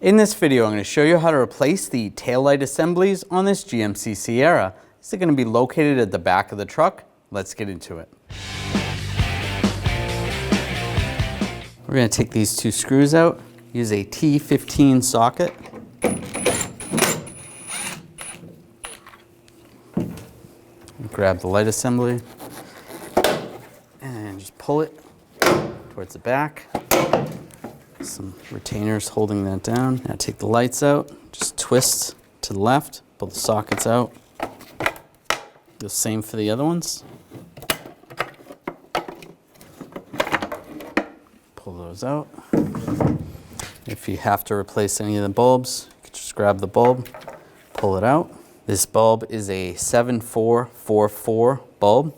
In this video, I'm going to show you how to replace the taillight assemblies on this GMC Sierra. This is going to be located at the back of the truck. Let's get into it. We're going to take these two screws out, use a T15 socket. Grab the light assembly and just pull it towards the back. Some retainers holding that down. Now take the lights out, just twist to the left, pull the sockets out. The same for the other ones. Pull those out. If you have to replace any of the bulbs, you can just grab the bulb, pull it out. This bulb is a 7444 bulb.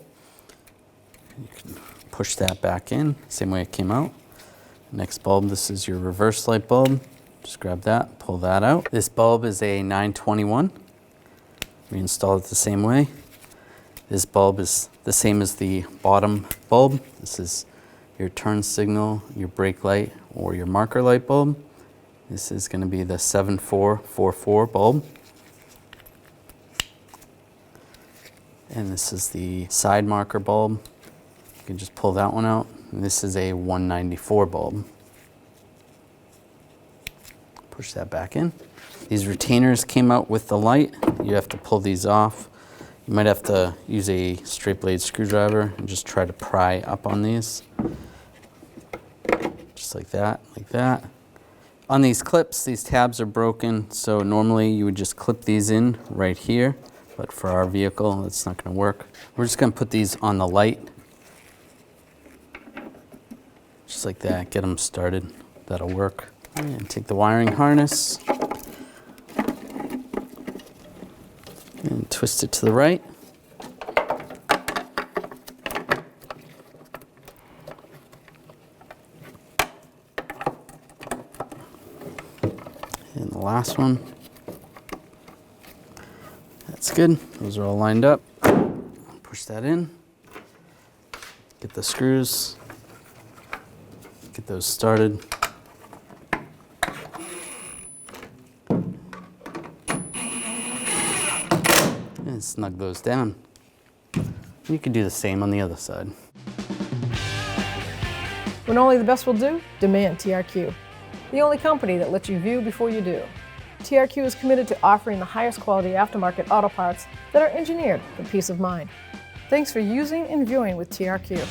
You can push that back in, same way it came out. Next bulb, this is your reverse light bulb. Just grab that, pull that out. This bulb is a 921. Reinstall it the same way. This bulb is the same as the bottom bulb. This is your turn signal, your brake light, or your marker light bulb. This is going to be the 7444 bulb. And this is the side marker bulb. You can just pull that one out. And this is a 194 bulb. Push that back in. These retainers came out with the light. You have to pull these off. You might have to use a straight blade screwdriver and just try to pry up on these. Just like that, like that. On these clips, these tabs are broken, so normally you would just clip these in right here. But for our vehicle, it's not going to work. We're just going to put these on the light. Just like that, get them started. That'll work. And take the wiring harness and twist it to the right. And the last one. That's good. Those are all lined up. Push that in. Get the screws. Get those started. And snug those down. You can do the same on the other side. When only the best will do, demand TRQ. The only company that lets you view before you do. TRQ is committed to offering the highest quality aftermarket auto parts that are engineered for peace of mind. Thanks for using and viewing with TRQ.